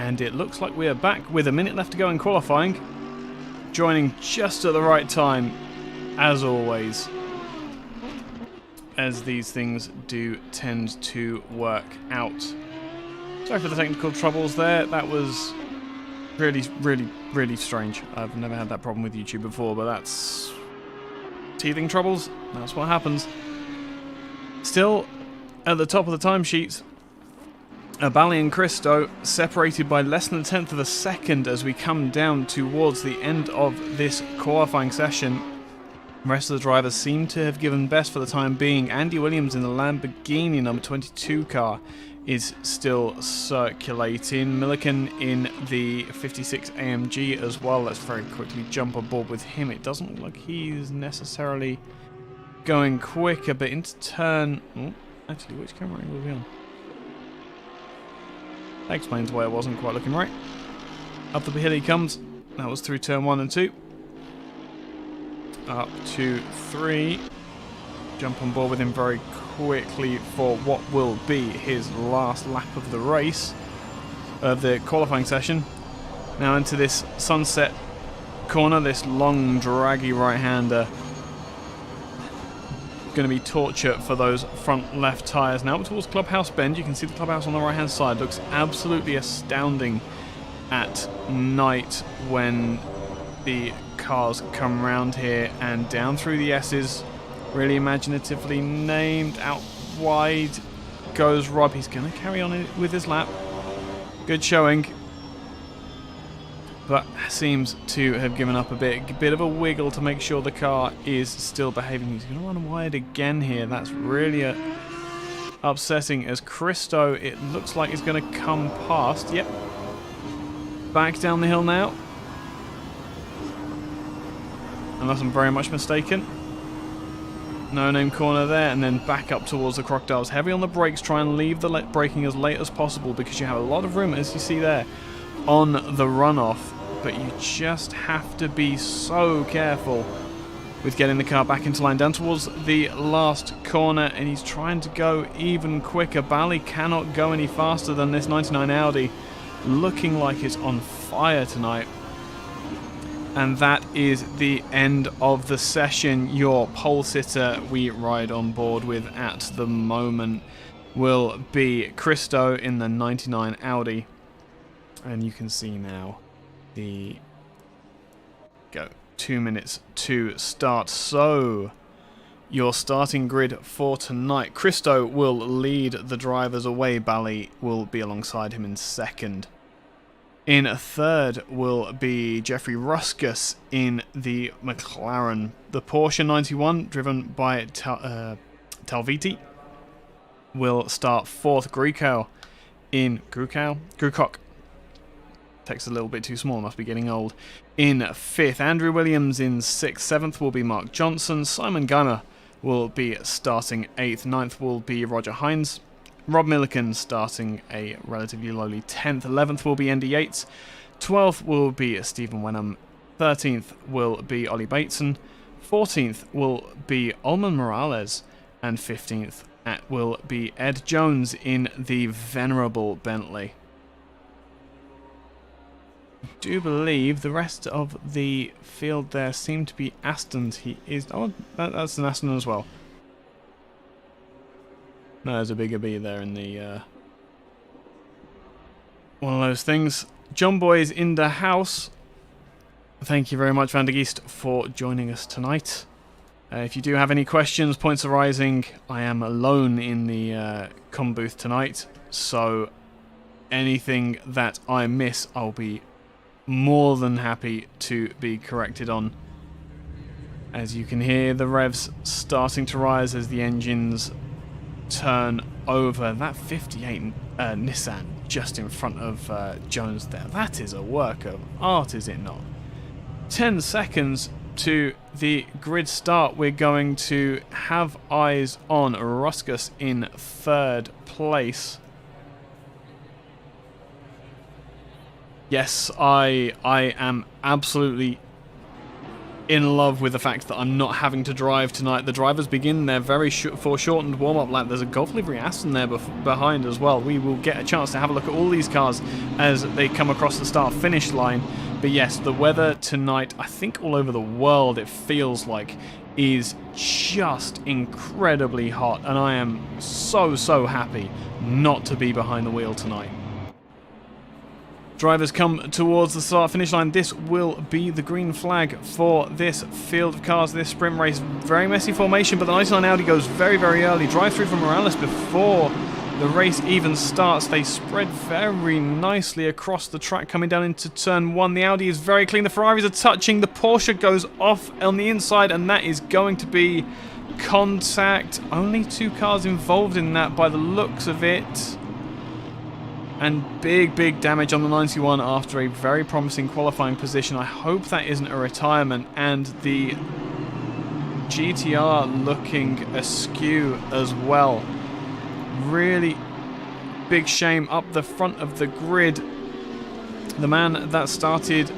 And it looks like we are back with a minute left to go in qualifying. Joining just at the right time, as always. As these things do tend to work out. Sorry for the technical troubles there. That was really, really, really strange. I've never had that problem with YouTube before, but that's teething troubles. That's what happens. Still, at the top of the timesheets, Bali and Christo separated by less than a tenth of a second as we come down towards the end of this qualifying session. The rest of the drivers seem to have given best for the time being. Andy Williams in the Lamborghini number 22 car is still circulating. Milliken in the 56 AMG as well. Let's very quickly jump aboard with him. It doesn't look like he's necessarily going quicker, but into turn... Oh, actually, which camera angle are we on? That explains why I wasn't quite looking right. Up the hill he comes. That was through turn 1 and 2. Up to 3. Jump on board with him very quickly for what will be his last lap of the race, of the qualifying session. Now into this sunset corner, this long, draggy right-hander. Going to be torture for those front left tyres. Now towards Clubhouse Bend, you can see the clubhouse on the right hand side. Looks absolutely astounding at night when the cars come round here, and down through the S's, really imaginatively named. Out wide goes Rob. He's going to carry on with his lap. Good showing, but seems to have given up a bit of a wiggle to make sure the car is still behaving. He's going to run wide again here. That's really upsetting, as Christo, it looks like, is going to come past. Yep. Back down the hill now. Unless I'm very much mistaken. No name corner there, and then back up towards the Crocodiles. Heavy on the brakes, try and leave the braking as late as possible, because you have a lot of room, as you see there, on the runoff. But you just have to be so careful with getting the car back into line. Down towards the last corner, and he's trying to go even quicker. Bali cannot go any faster than this 99 Audi, looking like it's on fire tonight. And that is the end of the session. Your pole sitter we ride on board with at the moment will be Christo in the 99 Audi. And you can see now the 2 minutes to start. So your starting grid for tonight. Christo will lead the drivers away. Bali will be alongside him in second. In third will be Jeffrey Ruskus in the McLaren. The Porsche 91, driven by Talviti, will start fourth. Grukau. Text a little bit too small, must be getting old. In fifth, Andrew Williams in sixth. Seventh will be Mark Johnson. Simon Geimer will be starting eighth. Ninth will be Roger Hines. Rob Milliken starting a relatively lowly 10th. 11th will be Andy Yates. 12th will be Stephen Wenham. 13th will be Ollie Bateson. 14th will be Olman Morales. And 15th will be Ed Jones in the venerable Bentley. I do believe the rest of the field there seem to be Astons. He is... Oh, that's an Aston as well. No, there's a bigger B there in the... one of those things. John Boy is in the house. Thank you very much, Van der Geest, for joining us tonight. If you do have any questions, points arising, I am alone in the comm booth tonight. So anything that I miss, I'll be more than happy to be corrected on. As you can hear, the revs starting to rise as the engines turn over. That 58 Nissan just in front of Jones there. That is a work of art, is it not? 10 seconds to the grid start. We're going to have eyes on Ruskus in third place. Yes, I am absolutely in love with the fact that I'm not having to drive tonight. The drivers begin their very foreshortened warm-up lap. There's a Golf livery Aston there behind as well. We will get a chance to have a look at all these cars as they come across the start-finish line. But yes, the weather tonight, I think all over the world it feels like, is just incredibly hot. And I am so happy not to be behind the wheel tonight. Drivers come towards the start-finish line. This will be the green flag for this field of cars, this sprint race. Very messy formation, but the 99 Audi goes very early. Drive through from Morales before the race even starts. They spread very nicely across the track coming down into turn 1. The Audi is very clean. The Ferraris are touching. The Porsche goes off on the inside, and that is going to be contact. Only 2 cars involved in that by the looks of it. And big damage on the 91 after a very promising qualifying position. I hope that isn't a retirement. And the GTR looking askew as well. Really big shame up the front of the grid. The man that started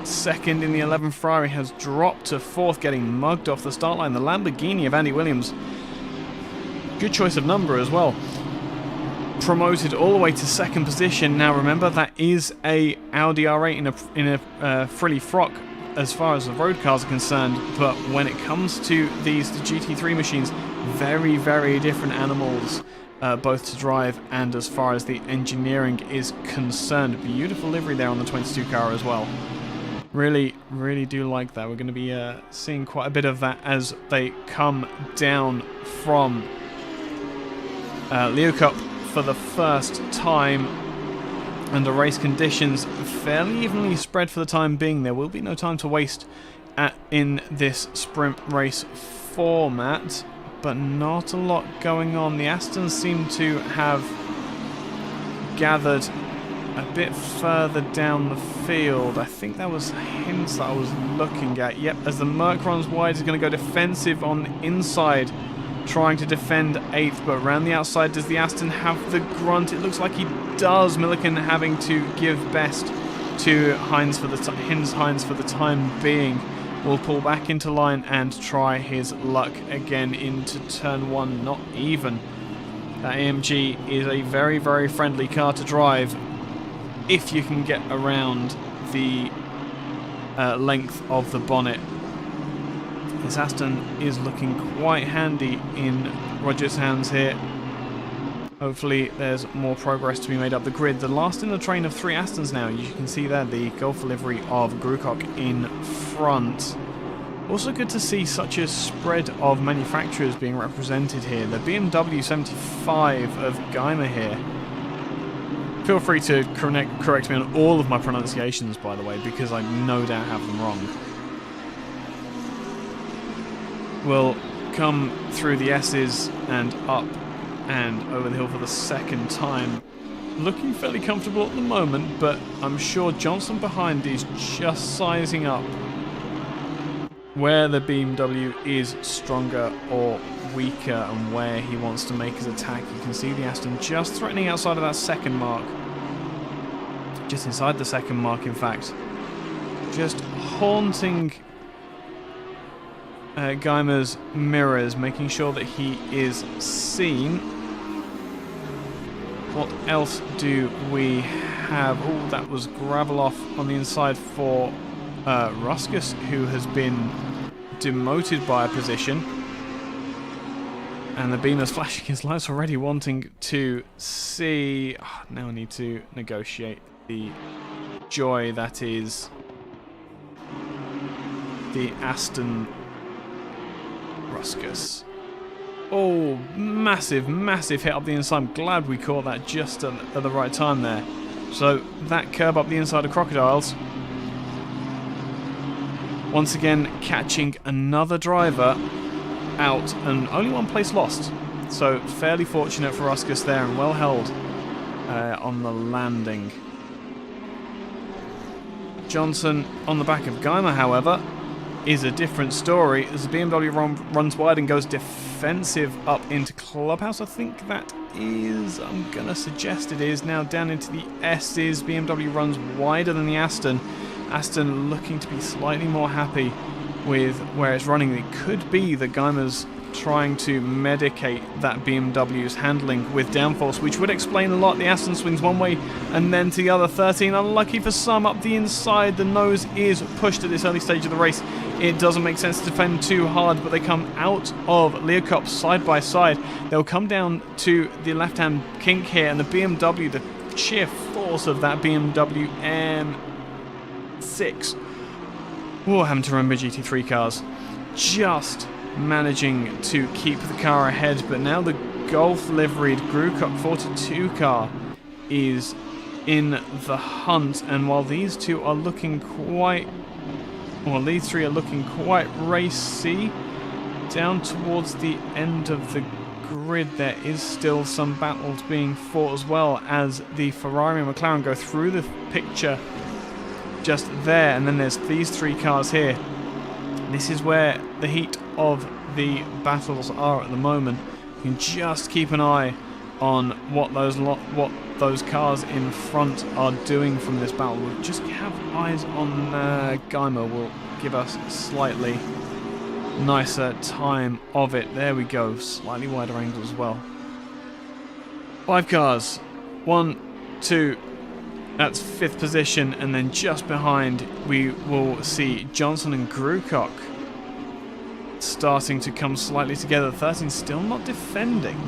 second in the 11 Ferrari has dropped to 4th, getting mugged off the start line. The Lamborghini of Andy Williams. Good choice of number as well. Promoted all the way to 2nd position. Now remember, that is a Audi R8 in a frilly frock as far as the road cars are concerned, but when it comes to the GT3 machines, very different animals, both to drive and as far as the engineering is concerned. Beautiful livery there on the 22 car as well. Really do like that. We're going to be seeing quite a bit of that as they come down from Leo Cup for the first time under race conditions fairly evenly spread for the time being. There will be no time to waste in this sprint race format, but not a lot going on. The Astons seem to have gathered a bit further down the field. I think that was hints that I was looking at. Yep, as the Merc runs wide, is going to go defensive on the inside, trying to defend 8th, but around the outside, does the Aston have the grunt? It looks like he does. Milliken having to give best to Hines for the time being. Will pull back into line and try his luck again into turn 1. Not even. That AMG is a very friendly car to drive if you can get around the length of the bonnet. This Aston is looking quite handy in Roger's hands here. Hopefully there's more progress to be made up the grid. The last in the train of 3 Astons now. You can see there the Golf livery of Grukok in front. Also good to see such a spread of manufacturers being represented here. The BMW 75 of Geimer here. Feel free to correct me on all of my pronunciations, by the way, because I no doubt have them wrong. Will come through the S's and up and over the hill for the 2nd time. Looking fairly comfortable at the moment, but I'm sure Johnson behind is just sizing up where the BMW is stronger or weaker and where he wants to make his attack. You can see the Aston just threatening outside of that 2nd mark. Just inside the 2nd mark, in fact. Just haunting Geimer's mirrors, making sure that he is seen. What else do we have? Oh, that was gravel off on the inside for Ruskus, who has been demoted by a position. And the Beamer's flashing his lights already, wanting to see. Oh, now I need to negotiate the joy that is the Aston Ruskus. Oh, massive hit up the inside. I'm glad we caught that just at the right time there. So that curb up the inside of Crocodiles. Once again, catching another driver out and only 1 place lost. So fairly fortunate for Ruskus there and well held on the landing. Johnson on the back of Geimer, however, is a different story as the BMW runs wide and goes defensive up into Clubhouse. I think that is, I'm going to suggest it is, now down into the S's. BMW runs wider than the Aston. Aston looking to be slightly more happy with where it's running. It could be that Geimer's trying to medicate that BMW's handling with downforce, which would explain a lot. The Aston swings one way and then to the other. 13, unlucky for some, up the inside. The nose is pushed at this early stage of the race. It doesn't make sense to defend too hard, but they come out of Leocops side by side. They'll come down to the left-hand kink here, and the BMW, the sheer force of that BMW M6. Oh, having to remember GT3 cars. Just managing to keep the car ahead, but now the Golf liveried Grewcock 42 car is in the hunt, and while these two are looking quite, well, these three are looking quite racy, down towards the end of the grid there is still some battles being fought as well, as the Ferrari and McLaren go through the picture just there, and then there's these three cars here. This is where the heat of the battles are at the moment. You can just keep an eye on what those cars in front are doing from this battle. We'll just have eyes on Geimer, will give us slightly nicer time of it. There we go, slightly wider angle as well. 5 cars, 1, 2, that's 5th position, and then just behind we will see Johnson and Grewcock starting to come slightly together. 13 still not defending,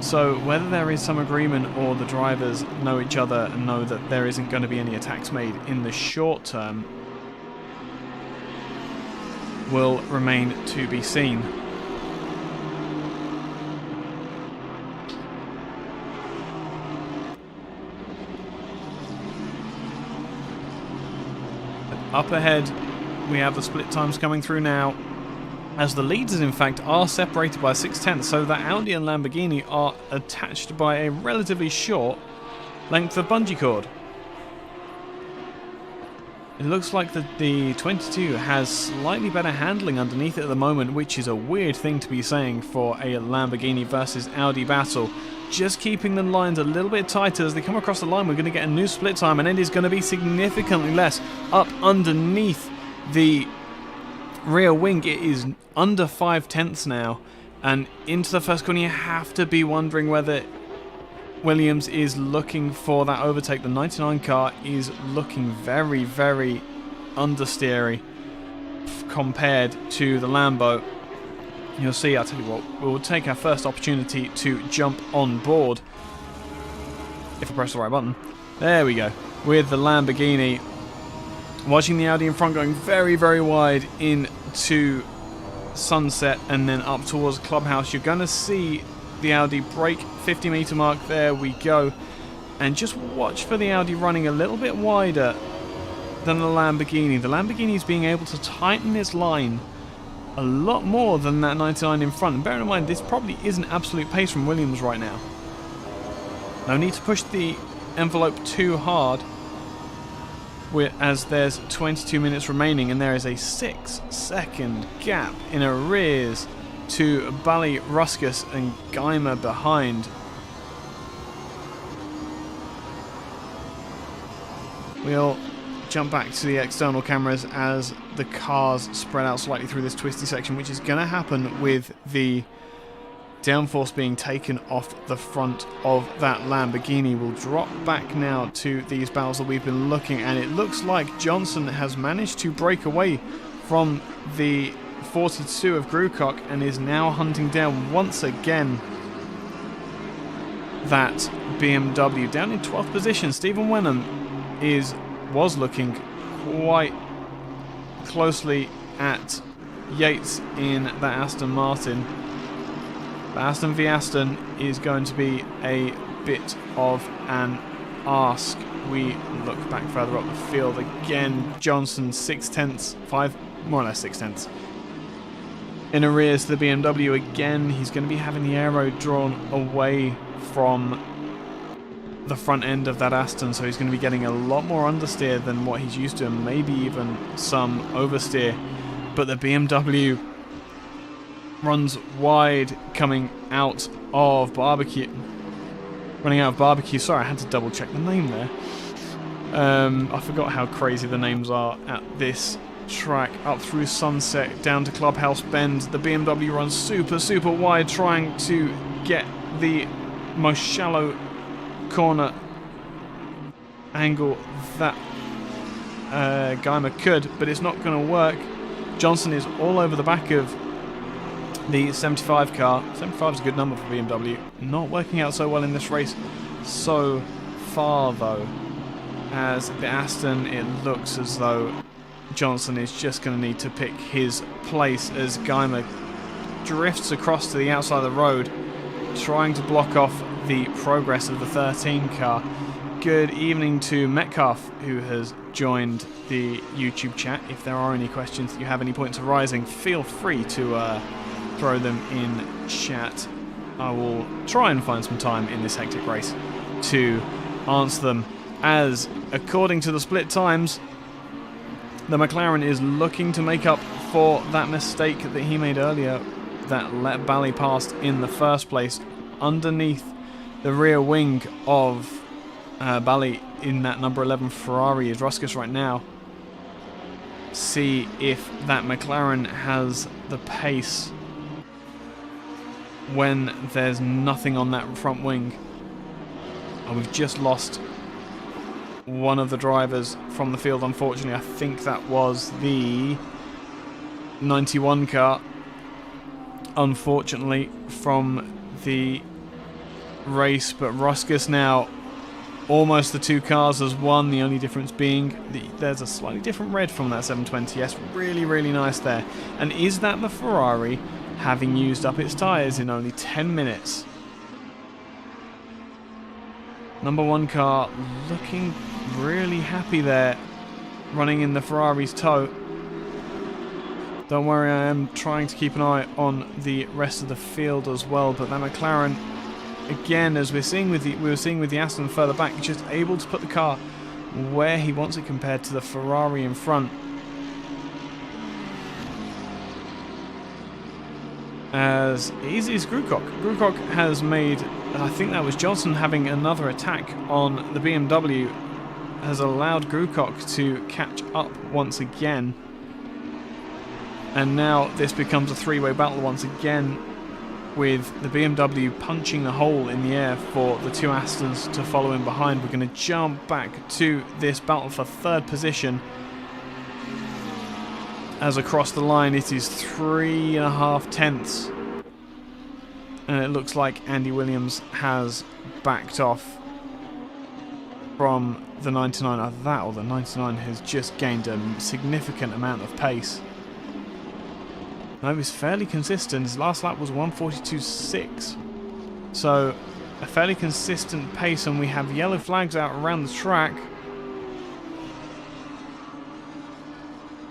so whether there is some agreement or the drivers know each other and know that there isn't going to be any attacks made in the short term will remain to be seen. Up ahead we have the split times coming through now, as the leaders in fact are separated by 6/10, so that Audi and Lamborghini are attached by a relatively short length of bungee cord. It looks like the 22 has slightly better handling underneath it at the moment, which is a weird thing to be saying for a Lamborghini versus Audi battle. Just keeping the lines a little bit tighter as they come across the line. We're going to get a new split time, and it is going to be significantly less up underneath the rear wing. It is under 5/10 now, and into the first corner you have to be wondering whether Williams is looking for that overtake. The 99 car is looking very, very understeery compared to the Lambo. You'll see, I'll tell you what, we'll take our first opportunity to jump on board, if I press the right button. There we go, with the Lamborghini. Watching the Audi in front going very, very wide into sunset and then up towards Clubhouse. You're going to see the Audi brake, 50 meter mark, there we go. And just watch for the Audi running a little bit wider than the Lamborghini. The Lamborghini is being able to tighten its line a lot more than that 99 in front. And bear in mind, this probably isn't absolute pace from Williams right now. No need to push the envelope too hard, as there's 22 minutes remaining, and there is a 6-second gap in arrears to Bally, Ruskus and Geimer behind. We'll jump back to the external cameras as the cars spread out slightly through this twisty section, which is going to happen with the downforce being taken off the front of that Lamborghini. We'll drop back now to these battles that we've been looking at. It looks like Johnson has managed to break away from the 42 of Grewcock and is now hunting down once again that BMW. Down in 12th position, Stephen Wenham was looking quite closely at Yates in that Aston Martin. But Aston v Aston is going to be a bit of an ask. We look back further up the field again. Johnson 6/10, more or less 6/10 in arrears to the BMW again. He's going to be having the aero drawn away from the front end of that Aston, so he's going to be getting a lot more understeer than what he's used to, and maybe even some oversteer. But the BMW runs wide coming out of Barbecue. Running out of Barbecue. Sorry, I had to double check the name there. I forgot how crazy the names are at this track up through Sunset down to Clubhouse Bend. The BMW runs super, super wide, trying to get the most shallow corner angle that Geimer could, but it's not going to work. Johnson is all over the back of the 75 car. 75 is a good number for BMW. Not working out so well in this race so far, though. As the Aston, it looks as though Johnson is just going to need to pick his place as Geimer drifts across to the outside of the road, trying to block off the progress of the 13 car. Good evening to Metcalf, who has joined the YouTube chat. If there are any questions that you have, any points arising, feel free to throw them in chat. I will try and find some time in this hectic race to answer them, as according to the split times, the McLaren is looking to make up for that mistake that he made earlier that let Bally past in the first place underneath the rear wing of Bally in that number 11 Ferrari is Ruskus right now. See if that McLaren has the pace when there's nothing on that front wing. And we've just lost one of the drivers from the field, unfortunately. I think that was the 91 car, unfortunately, from the race. But Ruskus now, almost the two cars as one, the only difference being there's a slightly different red from that 720S. Really, really nice there. And is that the Ferrari having used up its tyres in only 10 minutes? Number one car looking really happy there, running in the Ferrari's tow. Don't worry, I am trying to keep an eye on the rest of the field as well, but that McLaren, again, as we were seeing with the Aston further back, just able to put the car where he wants it compared to the Ferrari in front. As easy as Grewcock. Grewcock has made, I think that was Johnson having another attack on the BMW, has allowed Grewcock to catch up once again. And now this becomes a three-way battle once again, with the BMW punching a hole in the air for the two Astons to follow in behind. We're going to jump back to this battle for third position, as across the line it is 3.5 tenths. And it looks like Andy Williams has backed off from the 99. Either that or the 99 has just gained a significant amount of pace. No, he was fairly consistent. His last lap was 1:42.6. So a fairly consistent pace, and we have yellow flags out around the track.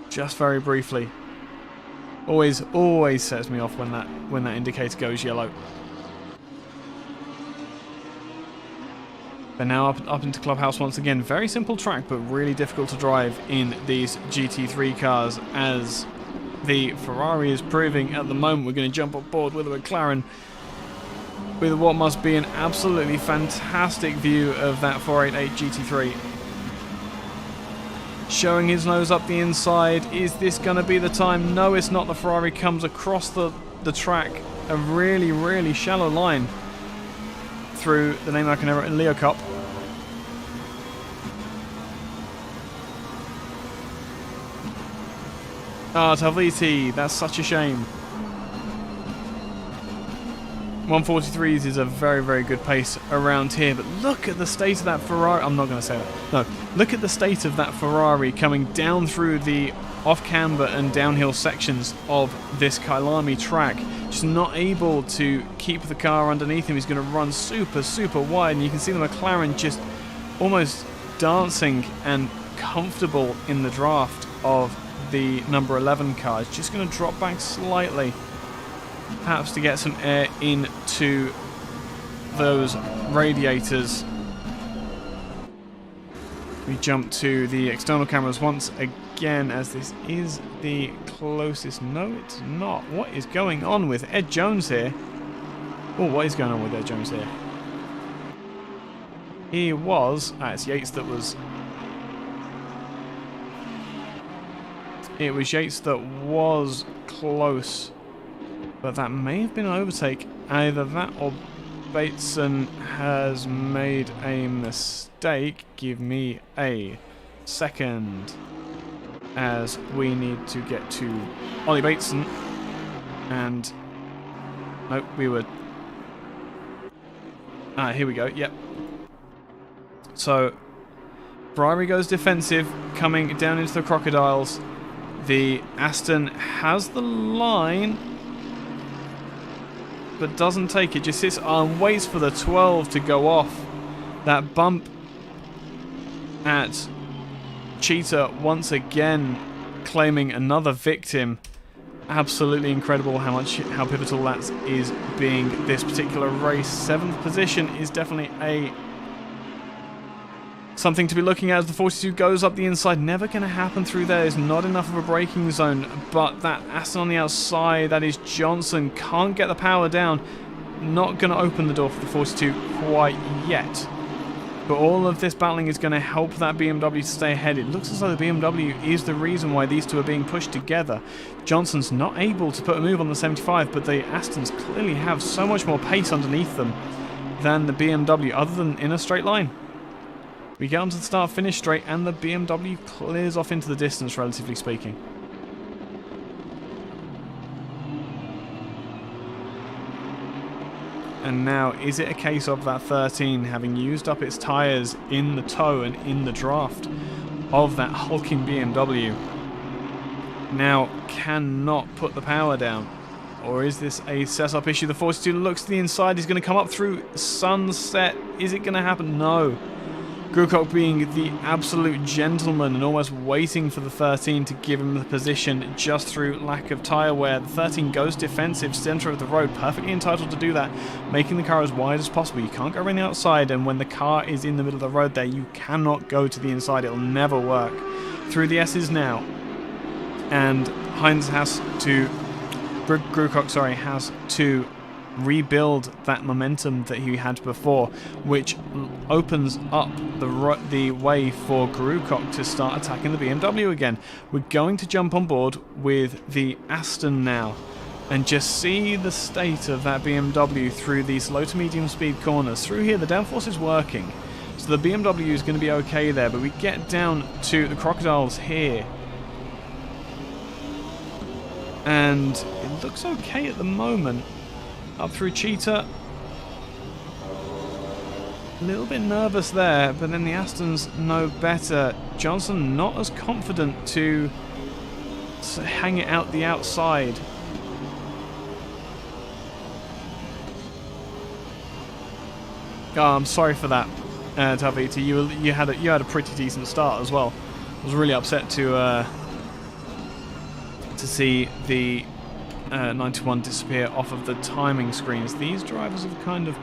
Just very briefly. Always sets me off when that indicator goes yellow. But now up into Clubhouse once again. Very simple track, but really difficult to drive in these GT3 cars, as the Ferrari is proving at the moment. We're going to jump on board with a McLaren with what must be an absolutely fantastic view of that 488 GT3. Showing his nose up the inside. Is this going to be the time? No, it's not. The Ferrari comes across the track, a really, really shallow line through the name I can never, Leo Cup. Ah, Talviti, that's such a shame. 143s is a very, very good pace around here, but look at the state of that Ferrari. I'm not going to say that. No, look at the state of that Ferrari coming down through the off-camber and downhill sections of this Kyalami track. Just not able to keep the car underneath him. He's going to run super, super wide, and you can see the McLaren just almost dancing and comfortable in the draft of the number 11 car. It's just going to drop back slightly, perhaps to get some air into those radiators. We jump to the external cameras once again, as this is the closest. No, it's not. What is going on with Ed Jones here? Oh, what is going on with Ed Jones here? He was... it's Yates that was It was Yates that was close, but that may have been an overtake. Either that or Bateson has made a mistake. Give me a second, as we need to get to Ollie Bateson. And nope, we were... here we go, yep. So, Ferrari goes defensive, coming down into the crocodiles. The Aston has the line, but doesn't take it. Just sits and waits for the 12 to go off. That bump at Cheetah once again claiming another victim. Absolutely incredible how pivotal that is being this particular race. 7th position is definitely something to be looking at as the 42 goes up the inside. Never going to happen through there. There's not enough of a braking zone. But that Aston on the outside, that is Johnson, can't get the power down. Not going to open the door for the 42 quite yet. But all of this battling is going to help that BMW to stay ahead. It looks as though the BMW is the reason why these two are being pushed together. Johnson's not able to put a move on the 75, but the Astons clearly have so much more pace underneath them than the BMW, other than in a straight line. We get onto the start-finish straight, and the BMW clears off into the distance, relatively speaking. And now, is it a case of that 13 having used up its tyres in the tow and in the draft of that hulking BMW, now cannot put the power down? Or is this a setup issue? The 42 looks to the inside. He's going to come up through Sunset. Is it going to happen? No. Grukok being the absolute gentleman and almost waiting for the 13 to give him the position just through lack of tyre wear. The 13 goes defensive, centre of the road, perfectly entitled to do that, making the car as wide as possible. You can't go around the outside, and when the car is in the middle of the road there, you cannot go to the inside. It'll never work. Through the S's now, and Heinz has to... Grukok, sorry, has to rebuild that momentum that he had before, which opens up the way for Grukok to start attacking the BMW again. We're going to jump on board with the Aston now and just see the state of that BMW through these low to medium speed corners. Through here, the downforce is working, so the BMW is going to be okay there, but we get down to the crocodiles here, and it looks okay at the moment. Up through Cheetah. A little bit nervous there, but then the Astons know better. Johnson not as confident to hang it out the outside. Oh, I'm sorry for that, Tavita. You had a pretty decent start as well. I was really upset to see the 91 disappear off of the timing screens. These drivers have kind of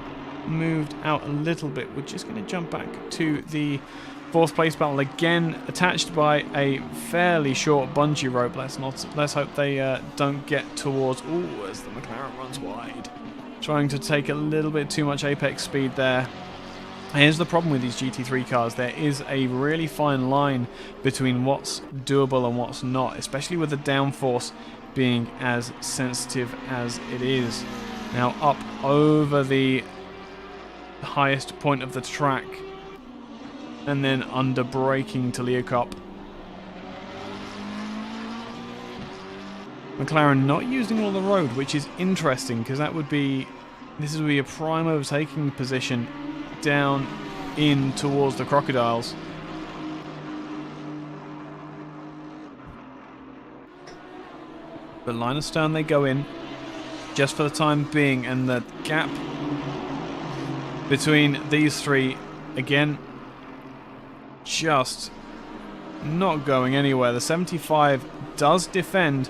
moved out a little bit. We're just going to jump back to the 4th place battle again, attached by a fairly short bungee rope. Let's hope they don't get towards... Ooh, as the McLaren runs wide. Trying to take a little bit too much apex speed there. Here's the problem with these GT3 cars. There is a really fine line between what's doable and what's not, especially with the downforce being as sensitive as it is. Now up over the highest point of the track, and then under braking to Leocop. McLaren not using all the road, which is interesting, because this would be a prime overtaking position down in towards the crocodiles. But line of stern they go in, just for the time being, and the gap between these three, again, just not going anywhere. The 75 does defend,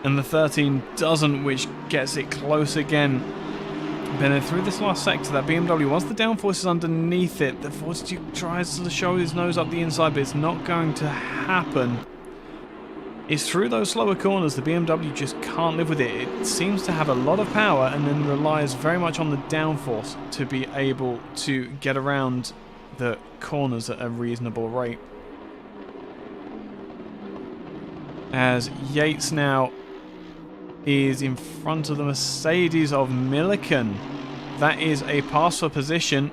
and the 13 doesn't, which gets it close again. But then through this last sector, that BMW, once the downforce is underneath it, the 42 tries to show his nose up the inside, but it's not going to happen. It's through those slower corners the BMW just can't live with it. It seems to have a lot of power and then relies very much on the downforce to be able to get around the corners at a reasonable rate. as Yates now is in front of the Mercedes of Milliken. That is a pass for position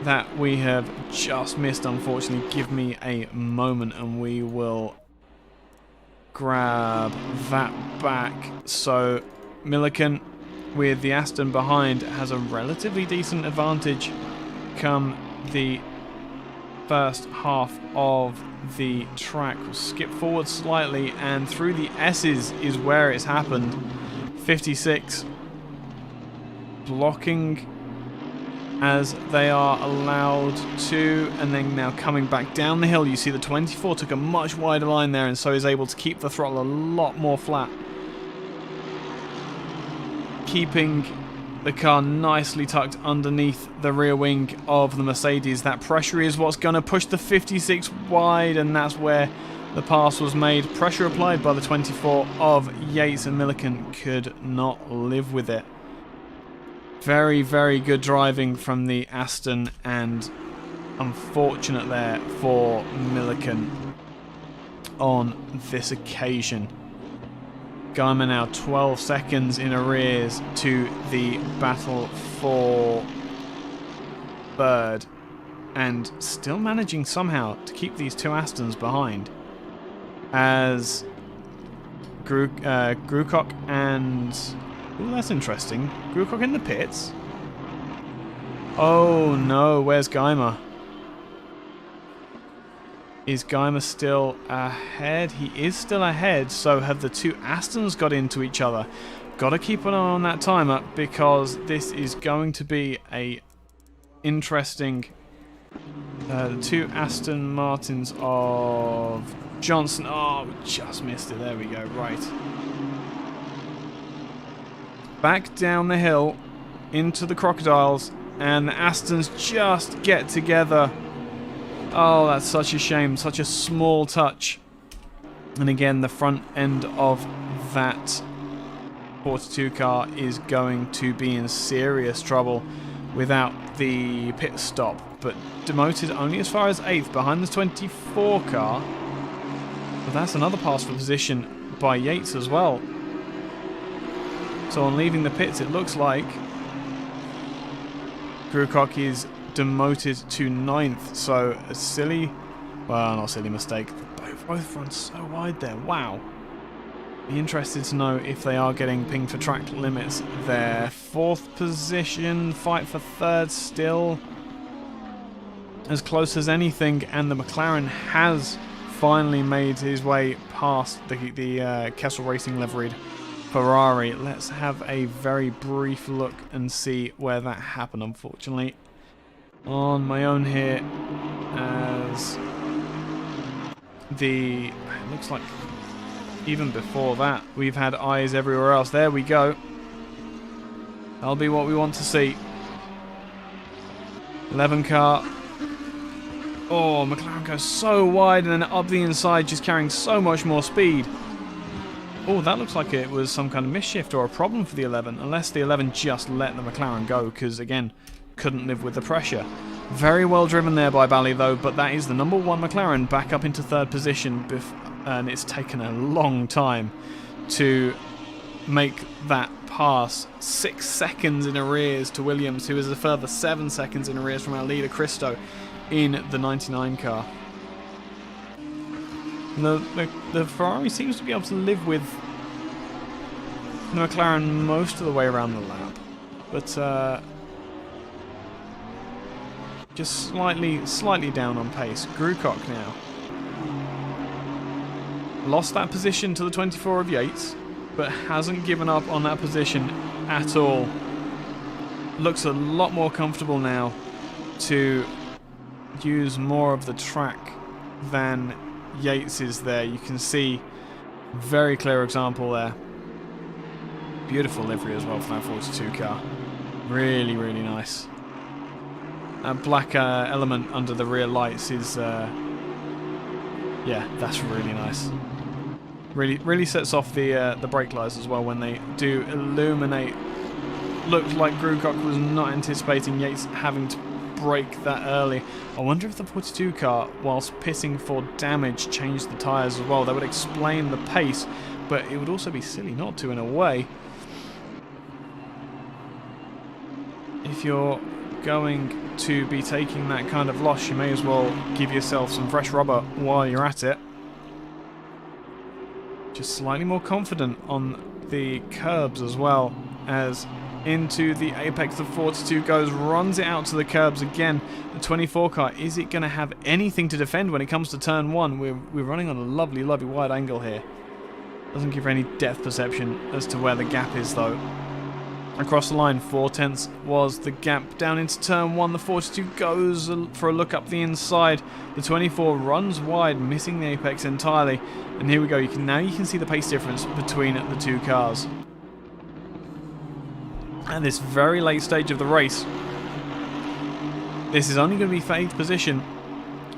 that we have just missed, unfortunately. Give me a moment and we will grab that back. So Milliken, with the Aston behind, has a relatively decent advantage come the first half of the track. We'll skip forward slightly, and through the S's is where it's happened. 56 blocking as they are allowed to, and then now coming back down the hill. You see the 24 took a much wider line there, and so is able to keep the throttle a lot more flat, keeping the car nicely tucked underneath the rear wing of the Mercedes. That pressure is what's going to push the 56 wide, and that's where the pass was made. Pressure applied by the 24 of Yates, and Milliken could not live with it. Very, very good driving from the Aston, and unfortunate there for Milliken on this occasion. Guymer now 12 seconds in arrears to the battle for third, and still managing somehow to keep these two Astons behind, as Grucock and... Ooh, that's interesting. Grucock in the pits. Oh no, where's Guymer? Is Guymer still ahead? He is still ahead, so have the two Astons got into each other. Got to keep an eye on that timer, because this is going to be a interesting... the two Aston Martins of Johnson. Oh, we just missed it. There we go. Right. Back down the hill into the Crocodiles, and the Astons just get together. Oh, that's such a shame. Such a small touch. And again, the front end of that 42 car is going to be in serious trouble without the pit stop. But demoted only as far as 8th behind the 24 car. But that's another pass for position by Yates as well. So on leaving the pits, it looks like Grucock is demoted to 9th. So a silly, well, not silly mistake. Both run so wide there. Wow. Be interested to know if they are getting pinged for track limits there. 4th position, fight for 3rd still as close as anything, and the McLaren has finally made his way past the Kessel Racing liveried Ferrari. Let's have a very brief look and see where that happened. Unfortunately, on my own here, as it looks like even before that we've had eyes everywhere else. There we go. That'll be what we want to see. 11 car. Oh, McLaren goes so wide, and then up the inside, just carrying so much more speed. Oh, that looks like it was some kind of misshift or a problem for the 11, unless the 11 just let the McLaren go, because, again, couldn't live with the pressure. Very well driven there by Bally, though, but that is the number 1 McLaren back up into 3rd position, and it's taken a long time to make that pass. 6 seconds in arrears to Williams, who is a further 7 seconds in arrears from our leader, Christo, in the 99 car. The Ferrari seems to be able to live with the McLaren most of the way around the lap, but just slightly down on pace. Grucock now lost that position to the 24 of Yates, but hasn't given up on that position at all. Looks a lot more comfortable now to use more of the track than Yates is there. You can see very clear example there. Beautiful livery as well for that 42 car. Really, really nice. That black element under the rear lights is yeah, that's really nice. Really sets off the brake lights as well when they do illuminate. Looked like Grucock was not anticipating Yates having to brake that early. I wonder if the 42 car, whilst pissing for damage, changed the tyres as well. That would explain the pace, but it would also be silly not to in a way. If you're going to be taking that kind of loss, you may as well give yourself some fresh rubber while you're at it. Just slightly more confident on the curbs as well, as into the apex the 42 goes, runs it out to the curbs again. The 24 car, is it going to have anything to defend when it comes to turn 1? We're running on a lovely wide angle here. Doesn't give her any depth perception as to where the gap is though. Across the line, 4/10 was the gap down into turn 1. The 42 goes for a look up the inside. The 24 runs wide, missing the apex entirely. And here we go. Now you can see the pace difference between the two cars. At this very late stage of the race, this is only going to be for 8th position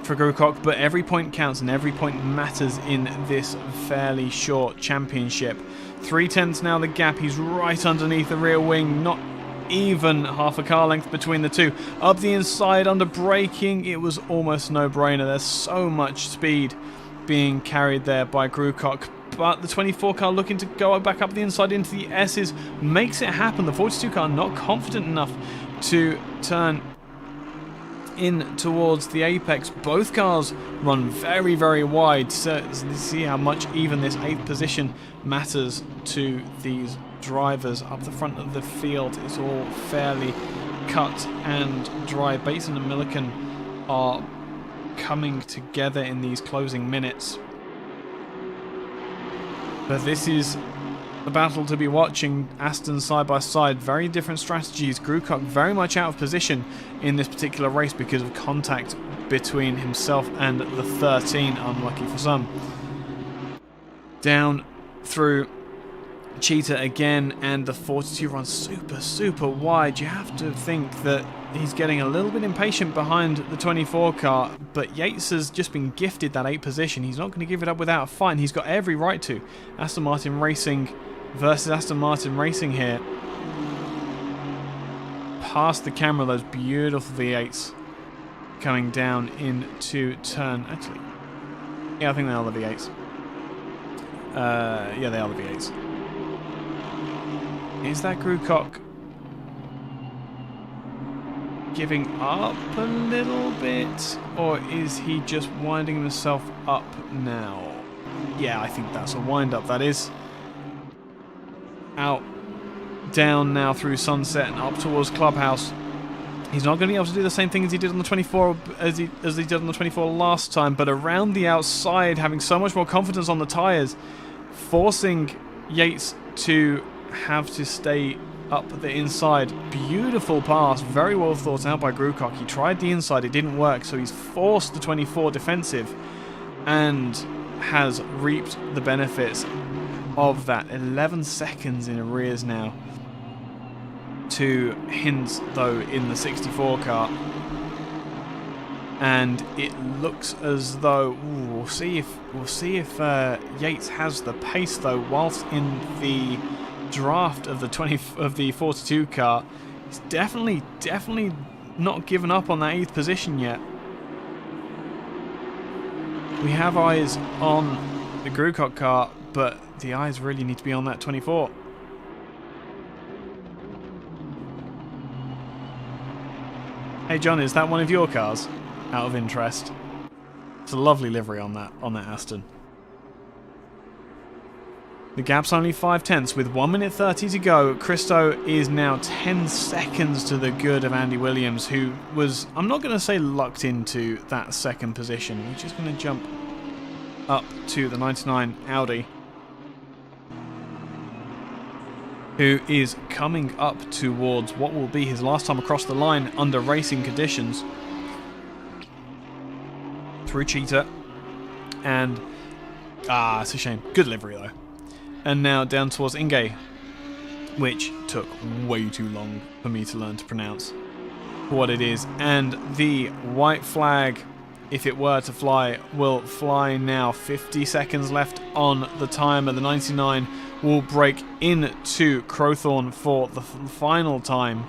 for Groocock, but every point counts and every point matters in this fairly short championship. 3/10 now the gap. He's right underneath the rear wing, not even half a car length between the two. Up the inside under braking, it was almost no-brainer. There's so much speed being carried there by Groocock, but the 24 car looking to go back up the inside into the S's makes it happen. The 42 car not confident enough to turn in towards the apex. Both cars run very wide, so see how much even this 8th position matters to these drivers. Up the front of the field, it's all fairly cut and dry. Bateson and Milliken are coming together in these closing minutes, but this is the battle to be watching. Aston side by side, very different strategies. Groocock very much out of position in this particular race because of contact between himself and the 13, unlucky for some. Down through Cheetah again, and the 42 runs super wide. You have to think that he's getting a little bit impatient behind the 24 car, but Yates has just been gifted that 8th position. He's not going to give it up without a fight, and he's got every right to. Aston Martin Racing versus Aston Martin Racing here. Past the camera, those beautiful V8s coming down into turn. Actually, yeah, I think they are the V8s. Yeah, they are the V8s. Is that Groocock giving up a little bit, or is he just winding himself up now? Yeah, I think that's a wind up. That is. Out, down now through Sunset and up towards Clubhouse. He's not going to be able to do the same thing as he did on the 24 as he did on the 24 last time, but around the outside, having so much more confidence on the tyres, forcing Yates to have to stay up the inside. Beautiful pass, very well thought out by Groocock. He tried the inside, it didn't work, so he's forced the 24 defensive and has reaped the benefits of that. 11 seconds in arrears now to Hinds though in the 64 car, and it looks as though we'll see if Yates has the pace though. Whilst in the draft of the 42 car, he's definitely not given up on that 8th position yet. We have eyes on the Groocock car, but the eyes really need to be on that 24. Hey John, is that one of your cars? Out of interest. It's a lovely livery on that Aston. The gap's only 5/10 with 1 minute 30 to go. Christo is now 10 seconds to the good of Andy Williams, who was, I'm not going to say lucked into that 2nd position. He's just going to jump up to the 99 Audi, who is coming up towards what will be his last time across the line under racing conditions. Through Cheetah, and it's a shame. Good livery though. And now down towards Inge, which took way too long for me to learn to pronounce what it is. And the white flag, if it were to fly, will fly now. 50 seconds left on the timer. The 99 will break into Crowthorne for the final time.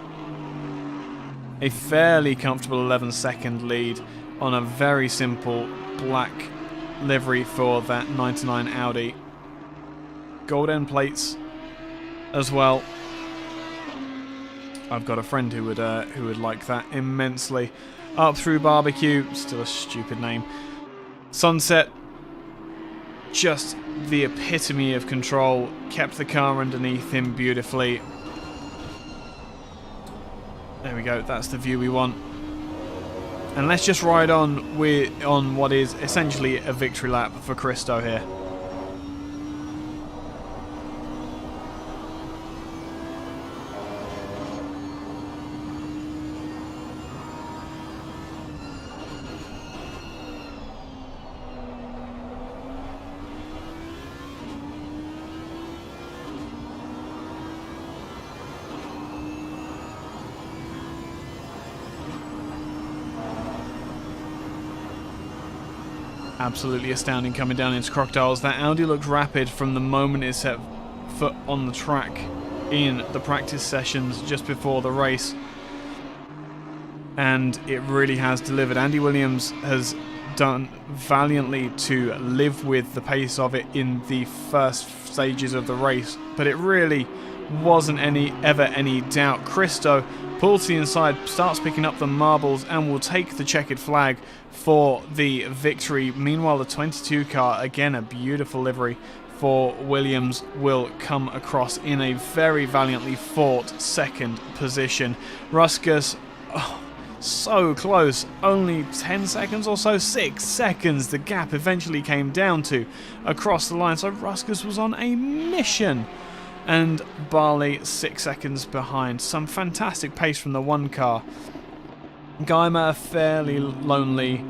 a fairly comfortable 11-second lead on a very simple black livery for that 99 Audi. Gold end plates as well. I've got a friend who would like that immensely. Up through barbecue, still a stupid name. Sunset, just the epitome of control, kept the car underneath him beautifully. There we go, that's the view we want. And let's just ride on on what is essentially a victory lap for Christo here. Absolutely astounding coming down into Crocodiles. That Audi looked rapid from the moment it set foot on the track in the practice sessions just before the race. And it really has delivered. Andy Williams has done valiantly to live with the pace of it in the first stages of the race. But it really wasn't ever any doubt. Christo pulls to the inside, starts picking up the marbles, and will take the checkered flag for the victory. Meanwhile, the 22 car, again a beautiful livery for Williams, will come across in a very valiantly fought second position. Ruskus, so close, only 10 seconds or so, 6 seconds the gap eventually came down to across the line. So Ruskus was on a mission. And Barley 6 seconds behind. Some fantastic pace from the one car. Geimer a fairly lonely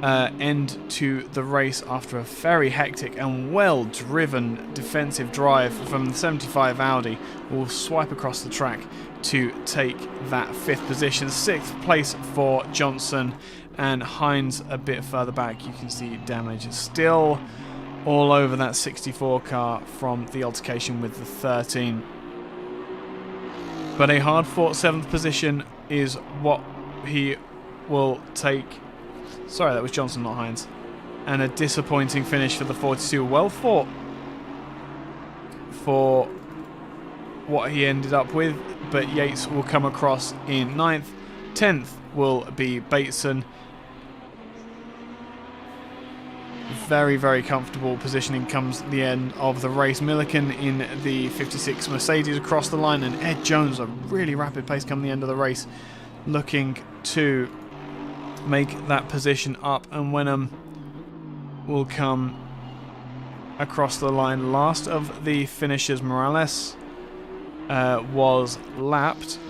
end to the race after a very hectic and well-driven defensive drive from the 75 Audi. Will swipe across the track to take that 5th position. 6th place for Johnson, and Hines a bit further back. You can see damage still all over that 64 car from the altercation with the 13. But a hard-fought 7th position is what he will take. Sorry, that was Johnson, not Hines. And a disappointing finish for the 42. Well fought for what he ended up with, but Yates will come across in 9th. 10th will be Bateson. Very, very comfortable positioning comes the end of the race. Milliken in the 56 Mercedes across the line, and Ed Jones a really rapid pace come the end of the race, looking to make that position up. And Wenham will come across the line. Last of the finishers, Morales, was lapped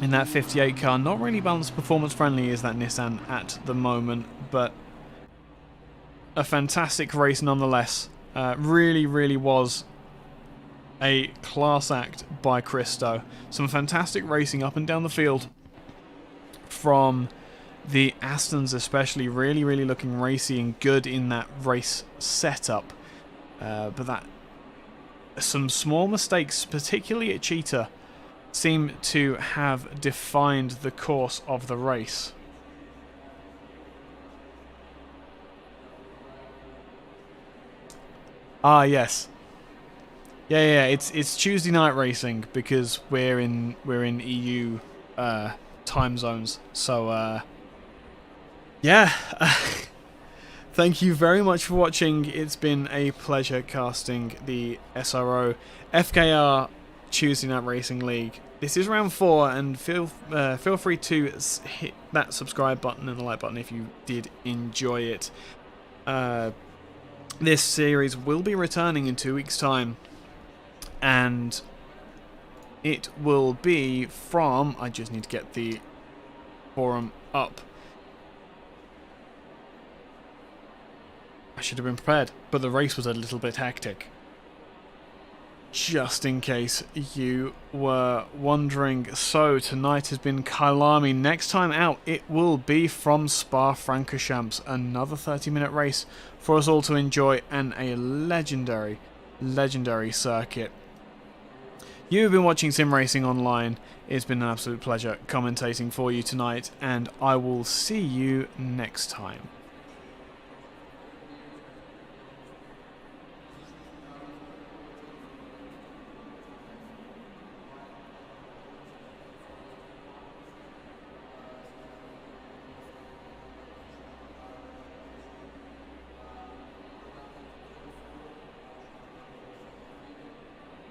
in that 58 car. Not really balanced performance friendly is that Nissan at the moment, but a fantastic race nonetheless. Really, really was a class act by Christo. Some fantastic racing up and down the field from the Astons especially. Really, really looking racy and good in that race setup. But that some small mistakes, particularly at Cheetah, seem to have defined the course of the race. Ah, yes. Yeah, it's Tuesday night racing because we're in EU time zones. So yeah. Thank you very much for watching. It's been a pleasure casting the SRO FKR Tuesday Night Racing League. This is round 4, and feel free to hit that subscribe button and the like button if you did enjoy it. This series will be returning in 2 weeks' time, and it will be from... I just need to get the forum up. I should have been prepared, but the race was a little bit hectic. Just in case you were wondering. So tonight has been Kyalami. Next time out it will be from Spa-Francorchamps. Another 30-minute race for us all to enjoy, and a legendary circuit. You've been watching Sim Racing Online. It's been an absolute pleasure commentating for you tonight, and I will see you next time.